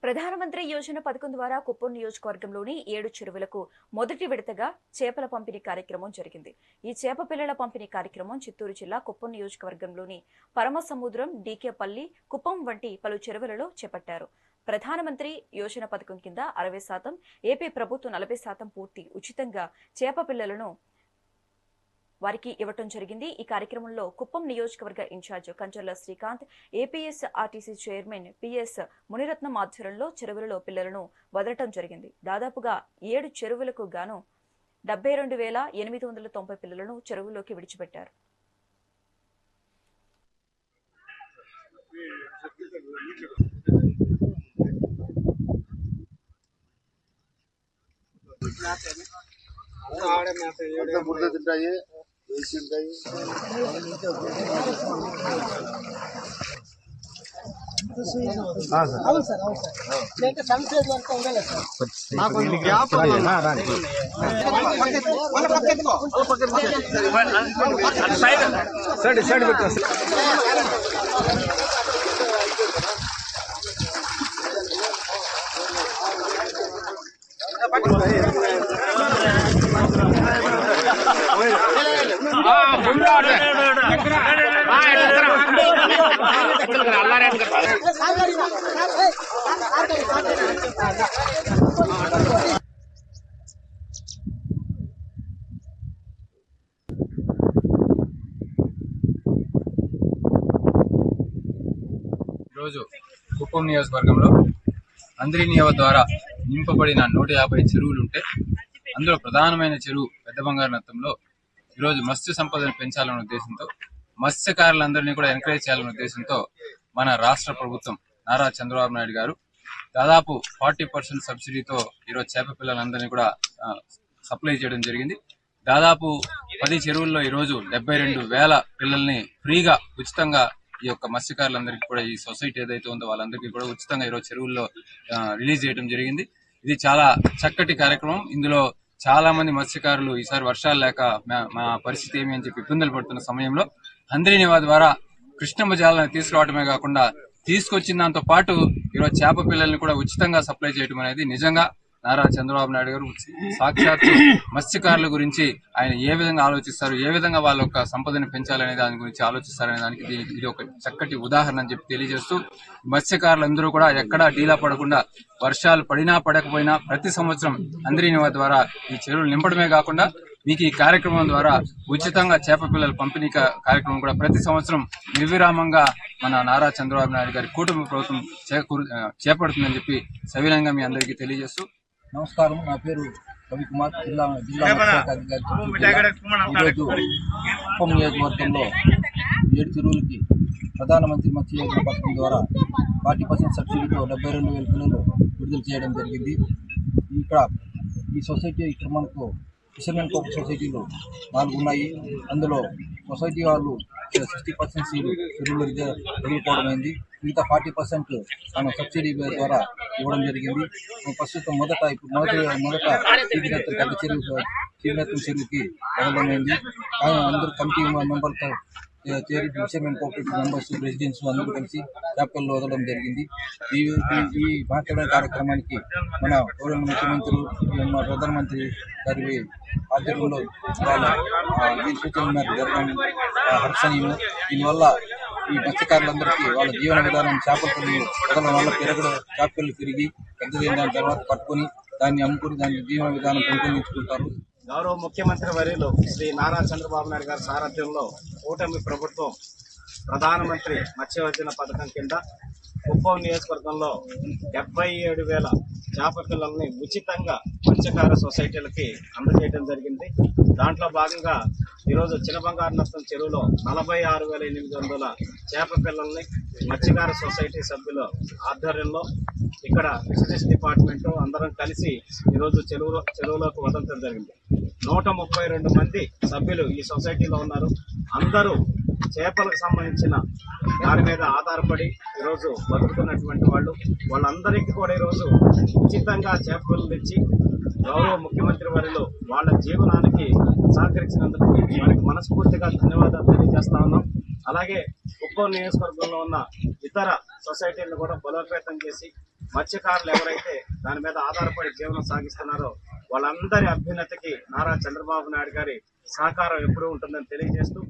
ప్రధానమంత్రి యోజన పథకం ద్వారా కుప్పం నియోజకవర్గంలోని 7 చెరువులకు మొదటి విడతగా చేపల పంపిణీ కార్యక్రమం జరిగింది. ఈ చేప పిల్లల పంపిణీ కార్యక్రమం చిత్తూరు జిల్లా కుప్పం నియోజకవర్గంలోని పరమసముద్రం, డీకేపల్లి, కుప్పం వంటి పలు చెరువులలో చేపట్టారు. ప్రధానమంత్రి యోజన పథకం కింద 60%, ఏపీ ప్రభుత్వం 40% పూర్తి ఉచితంగా చేప పిల్లలను వారికి ఇవ్వటం జరిగింది. ఈ కార్యక్రమంలో కుప్పం నియోజకవర్గ in charge Kancharla Srikanth, APS RTC chairman PS Muniratnam ఆధ్వర్యంలో చెరువులలో పిల్లలను వదలటం జరిగింది. దాదాపుగా 7 చెరువులకు గాను 72,890 పిల్లలను చెరువులోకి విడిచిపెట్టారు. రోజు కుప్పం నియోజకవర్గంలో అంద్రి నియమ ద్వారా నింపబడిన 150 చెరువులు ఉంటే అందులో ప్రధానమైన చెరువు పెద్ద బంగారనత్తంలో ఈరోజు మత్స్య సంపదను పెంచాలనే ఉద్దేశంతో, మత్స్యకారులందరినీ కూడా ఎంకరేజ్ చేయాలనే ఉద్దేశంతో మన రాష్ట్ర ప్రభుత్వం నారా చంద్రబాబు నాయుడు గారు దాదాపు 40% సబ్సిడీతో ఈరోజు చేప పిల్లలందరినీ కూడా సప్లై చేయడం జరిగింది. దాదాపు 10 చెరువుల్లో ఈరోజు 72,000 పిల్లల్ని ఫ్రీగా ఉచితంగా ఈ యొక్క మత్స్యకారులందరికీ కూడా ఈ సొసైటీ ఏదైతే ఉందో వాళ్ళందరికీ కూడా ఉచితంగా ఈరోజు చెరువుల్లో రిలీజ్ చేయడం జరిగింది. ఇది చాలా చక్కటి కార్యక్రమం. ఇందులో చాలా మంది మత్స్యకారులు ఈసారి వర్షాలు లేక మా పరిస్థితి ఏమి అని చెప్పి ఇబ్బందులు పడుతున్న సమయంలో అంద్రి నివా ద్వారా కృష్ణమ్మ జాలను తీసుకురావడమే కాకుండా తీసుకొచ్చిన దాంతో పాటు ఈరోజు చేప పిల్లల్ని కూడా ఉచితంగా సప్లై చేయడం అనేది నిజంగా నారా చంద్రబాబు నాయుడు గారు సాక్షాత్తు మత్స్యకారుల గురించి ఆయన ఏ విధంగా ఆలోచిస్తారు, ఏ విధంగా వాళ్ళ యొక్క సంపదను పెంచాలనే దాని గురించి ఆలోచిస్తారనే దానికి ఇది ఒక చక్కటి ఉదాహరణ అని చెప్పి తెలియజేస్తూ, మత్స్యకారులందరూ కూడా ఎక్కడా డీలా పడకుండా వర్షాలు పడినా పడకపోయినా ప్రతి సంవత్సరం అంద్రి నివా ద్వారా ఈ చెరువులు నింపడమే కాకుండా మీకు ఈ కార్యక్రమం ద్వారా ఉచితంగా చేప పిల్లల పంపిణీ కార్యక్రమం కూడా ప్రతి సంవత్సరం నిర్విరామంగా మన నారా చంద్రబాబు నాయుడు గారి కూటమి ప్రభుత్వం చేపడుతుందని చెప్పి సవినయంగా మీ అందరికీ తెలియజేస్తూ, నమస్కారం. నా పేరు రవికుమార్, జిల్లా మత్స్యశాఖ అధికారి. ఈరోజు కుప్పం నియోజకవర్గంలో 7 చెరువులకి ప్రధానమంత్రి మత్స్య యోజన పథకం ద్వారా 40% సబ్సిడీతో 72,000 పిల్లలు విడుదల చేయడం జరిగింది. ఇక్కడ ఈ సొసైటీ ఇక్కడ మనకు ఫిషర్మెన్ కోఆపరేటివ్ సొసైటీలు 4 ఉన్నాయి. అందులో సొసైటీ వాళ్ళు 60% సీలు చెరువులు వదులుకోవడమైంది. మిగతా 40% మనం సబ్సిడీ ద్వారా ఇవ్వడం జరిగింది. ప్రస్తుతం మొదట పెద్ద చెరువుకి వదలమైంది. అందరూ కమిటీ మెంబర్తో చేరి ఫిషర్మెన్ కోఆపరేటివ్ మెంబర్స్, రెసిడెంట్స్ అందరూ కలిసి చేపల్లో వదలడం జరిగింది. ఈ మాట్లాడే కార్యక్రమానికి మన గౌరవ ముఖ్యమంత్రులు, మన ప్రధానమంత్రి గారి ఆధ్వర్యంలో ఈ సూచనల మేరకు జరగడం హర్షణీయం. దీనివల్ల ఈ మత్స్యకారులందరికీ వాళ్ళ జీవన విధానం చేపలు వదలడం వల్ల చేపలు పెరిగి పెద్దదైన దాని తర్వాత పట్టుకొని దాన్ని అమ్ముకుని దాని జీవన విధానం పెంపొందించుకుంటారు. గౌరవ ముఖ్యమంత్రి వర్యులు శ్రీ నారా చంద్రబాబు నాయుడు గారి సారథ్యంలో కూటమి ప్రభుత్వం ప్రధానమంత్రి మత్స్య యోజన పథకం కింద కుప్పం నియోజకవర్గంలో 77,000 చేప పిల్లల్ని ఉచితంగా మత్స్యకార సొసైటీలకి అందజేయడం జరిగింది. దాంట్లో భాగంగా ఈరోజు చినబంగారనత్తం చెరువులో 46,800 చేప పిల్లల్ని మత్స్యకార సొసైటీ సభ్యుల ఆధ్వర్యంలో ఇక్కడ ఫిషరీస్ డిపార్ట్మెంట్ అందరం కలిసి ఈరోజు చెరువులోకి వదలడం జరిగింది. 132 మంది సభ్యులు ఈ సొసైటీలో ఉన్నారు. అందరూ చేపలకు సంబంధించిన దాని మీద ఆధారపడి ఈరోజు బతుకుతున్నటువంటి వాళ్ళందరికీ కూడా ఈరోజు ఉచితంగా చేపలు తెచ్చి గౌరవ ముఖ్యమంత్రి వారిలో వాళ్ళ జీవనానికి సహకరించినందుకు వారికి మనస్ఫూర్తిగా ధన్యవాదాలు తెలియజేస్తా ఉన్నాం. అలాగే కుప్పం నియోజకవర్గంలో ఉన్న ఇతర సొసైటీలను కూడా బలోపేతం చేసి మత్స్యకారులు ఎవరైతే దాని మీద ఆధారపడి జీవనం సాగిస్తున్నారో వాళ్ళందరి అభ్యున్నతికి నారా చంద్రబాబు నాయుడు గారి సహకారం ఎప్పుడూ ఉంటుందని తెలియజేస్తూ